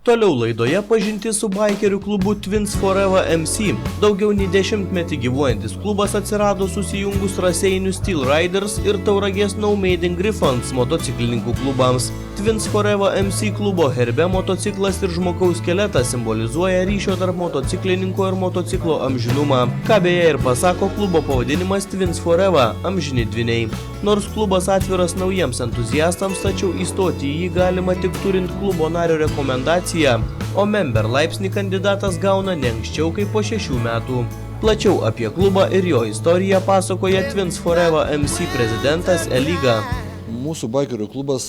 Toliau laidoje pažinti su baikerių klubu Twins Forever MC. Daugiau nei 10 metį gyvuojantis klubas atsirado susijungus Raseinių Steel Riders ir Tauragės Naumeiding Griffons motociklininkų klubams. Twins Forever MC klubo herbe motociklas ir žmogaus skeletas simbolizuoja ryšio tarp motociklininko ir motociklo amžinumą. Ką beje ir pasako klubo pavadinimas Twins Forever – amžini dvyniai. Nors klubas atviras naujiems entuziastams, tačiau įstoti į jį galima tik turint klubo nario rekomendaciją, o member laipsnį kandidatas gauna ne anksčiau kaip po 6 metų. Plačiau apie klubą ir jo istoriją pasakoja Twins Forever MC prezidentas Elyga. Mūsų baikerių klubas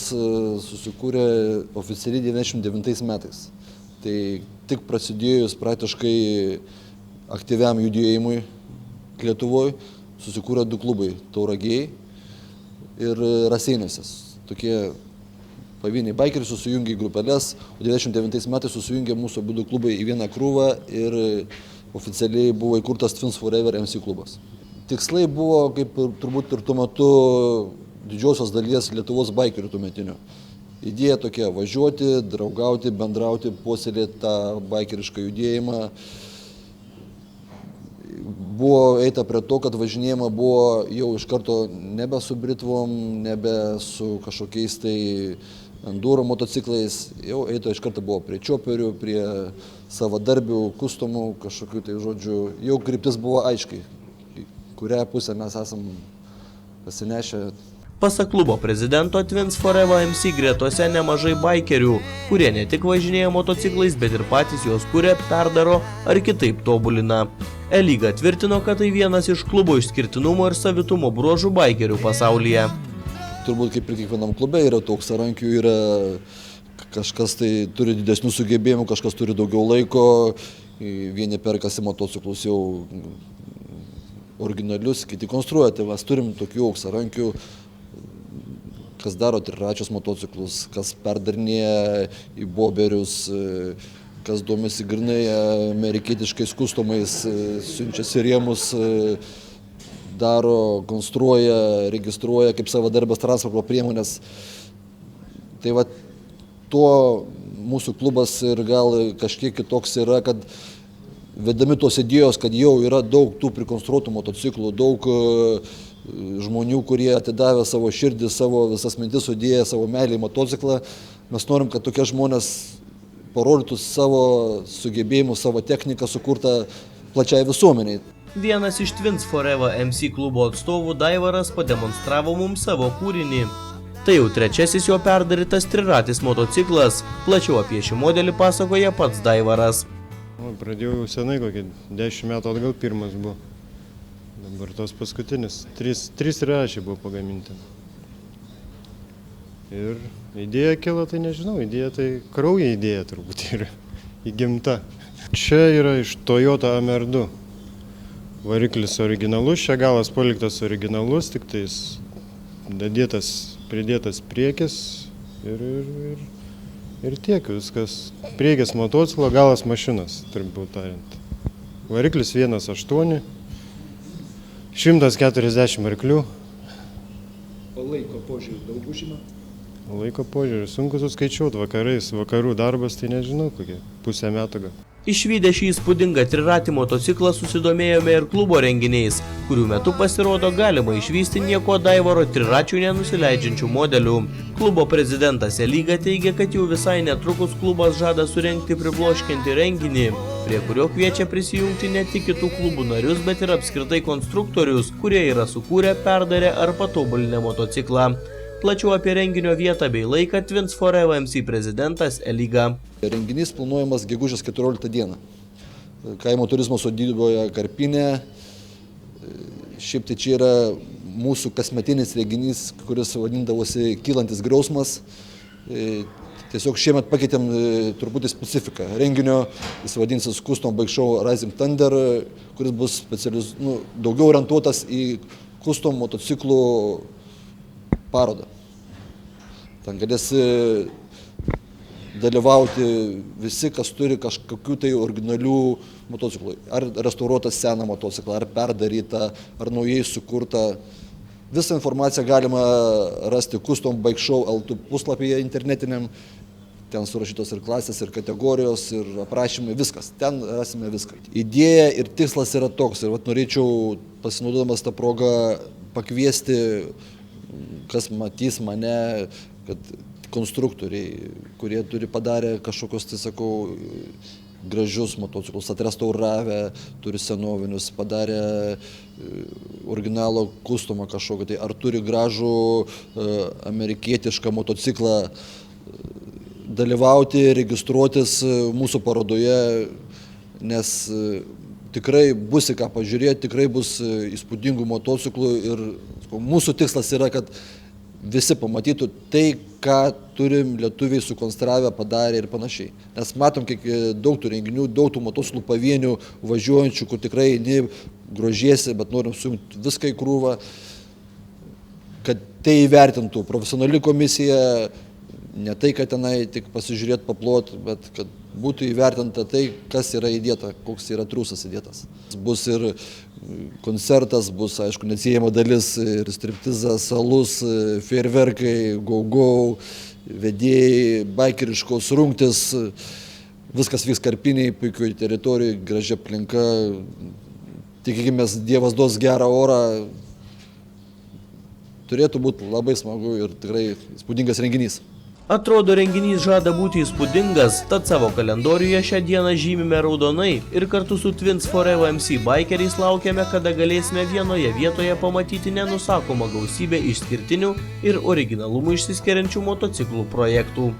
susikūrė oficialiai 99 metais. Tai tik prasidėjus praktiškai aktyviam judėjimui Lietuvoje susikūrė 2 klubai – Tauragėj ir Raseiniuose. Tokie pavieniai baikeriai susijungė į grupelės, o 99 metais susijungė mūsų abu klubai į vieną krūvą ir oficialiai buvo įkurtas Twins Forever MC klubas. Tikslai buvo, kaip turbūt ir tuo metu didžiosios dalies Lietuvos baikerių tuometinių. Idėja tokia – važiuoti, draugauti, bendrauti, puoselėti tą baikerišką judėjimą. Buvo eita prie to, kad važinėjama buvo jau iš karto nebe su Britvom, nebe su kažkokiais tai enduro motociklais, jau eita iš karto buvo prie čioperių, prie savadarbių, kustomų, kažkokių tai žodžių. Jau kryptis buvo aiškiai, kurią pusę mes esam pasinešę. Pasak klubo prezidento, Twins Forever MC gretose nemažai baikerių, kurie ne tik važinėja motociklais, bet ir patys juos kuria, perdaro ar kitaip tobulina. Elyga tvirtino, kad tai vienas iš klubo išskirtinumo ir savitumo bruožų baikerių pasaulyje. Turbūt kaip ir kiekvienam klube yra auksarankių, yra kažkas tai turi didesnių sugebėjimų, kažkas turi daugiau laiko, vieni perkasi motociklus jau originalius, kiti konstruoja. Tai mes turim tokių auksarankių, kas daro triračius motociklus, kas perdarinėja į boberius, kas domisi grinai amerikietiškais kustomais, siunčiasi rėmus, daro, konstruoja, registruoja kaip savadarbės transporto priemonės. Tai va, tuo mūsų klubas ir gal kažkiek kitoks yra, kad vedami tos idėjos, kad jau yra daug tų prikonstruotų motociklų, daug žmonių, kurie atidavė savo širdį, savo visas mintis sudėję, savo meilį į motociklą. Mes norim, kad tokie žmonės parodytų savo sugebėjimus, savo techniką sukurtą plačiai visuomeniai. Vienas iš Twins Forever MC klubo atstovų Daivaras pademonstravo mums savo kūrinį. Tai jau trečiasis jo perdarytas triratis motociklas. Plačiau apie šį modelį pasakoja pats Daivaras. Pradėjau senai, kokį 10 metų atgal pirmas buvo. Dabar tos paskutinis. 3 triračiai buvo pagaminti. Ir idėja kilo, tai nežinau, idėja tai krauja idėja turbūt yra įgimta. Čia yra iš Toyota AMR2. Variklis originalus, čia galas paliktas originalus, tik tais pridėtas priekis ir tiek viskas. Priekis motociklo, galas mašinas, trumpiau tariant. Variklis 1.8, 140 arklių. O laiko požiūrį daug užima? Laiko požiūrį, sunku suskaičiuoti vakarais, vakarų darbas, tai nežinau, kokie pusę metų gal. Išvydę šį įspūdingą triratį motociklą susidomėjome ir klubo renginiais, kurių metu pasirodo galima išvysti nieko Daivaro triračių nenusileidžiančių modelių. Klubo prezidentas Elyga teigia, kad jau visai netrukus klubas žada surengti pribloškiantį renginį, prie kurio kviečia prisijungti ne tik kitų klubų narius, bet ir apskritai konstruktorius, kurie yra sukūrę, perdarę ar patobulinę motociklą. Plačiau apie renginio vietą bei laiką Twins Forever MC prezidentas Elyga. Renginys planuojamas gegužės 14 dieną. Kaimo turizmo sodyboje Karpinė. Šiaip tai čia yra mūsų kasmetinis renginys, kuris vadindavosi Kylantis griausmas. Tiesiog šiemet pakeitėm truputį specifiką. Renginio jis vadinsis Custom Bike Show Rising Thunder, kuris bus daugiau orientuotas į custom motociklų parodą. Ten galės dalyvauti visi, kas turi kažkokių tai originalių motociklų. Ar restauruotą seną motociklą, ar perdarytą, ar naujai sukurtą. Visą informaciją galima rasti Custom Bike Show LT puslapyje internetiniam. ten surašytos ir klasės, ir kategorijos, ir aprašymai, viskas. Ten rasime viską. Idėja ir tikslas yra toks. Ir norėčiau, pasinaudodamas tą progą, pakviesti, kas matys mane, kad konstruktoriai, kurie turi padarę kažkokios, tai sakau, gražius motociklus, atrestauravę, turi senovinius, padarę originalo kustomą kažkokį, tai ar turi gražų amerikietišką motociklą, dalyvauti, registruotis mūsų parodoje, nes tikrai bus į ką pažiūrėti, tikrai bus įspūdingų motociklų ir mūsų tikslas yra, kad visi pamatytų tai, ką turim lietuviai sukonstravę, padarę ir panašiai. Nes matom, kiek daug tų renginių, daug tų motociklų pavienių važiuojančių, kur tikrai grožiesi, bet norim sujungti viską į krūvą, kad tai įvertintų profesionali komisija, ne tai, kad tenai tik pasižiūrėti, paplot, bet kad būtų įvertinta tai, kas yra įdėta, koks yra trūsas įdėtas. Bus ir koncertas, bus, aišku, neatsiejama dalis, ir striptizas, alus, fejerverkai, go-go, vedėjai, baikeriškos rungtis, viskas vyks Karpinėj, puikioj teritorijoj, graži aplinka, tikėkimės, Dievas duos gerą orą, turėtų būti labai smagu ir tikrai įspūdingas renginys. Atrodo, renginys žada būti įspūdingas, tad savo kalendoriuje šią dieną žymime raudonai ir kartu su Twins Forever MC bikeriais laukiame, kada galėsime vienoje vietoje pamatyti nenusakomą gausybę išskirtinių ir originalumu išsiskiriančių motociklų projektų.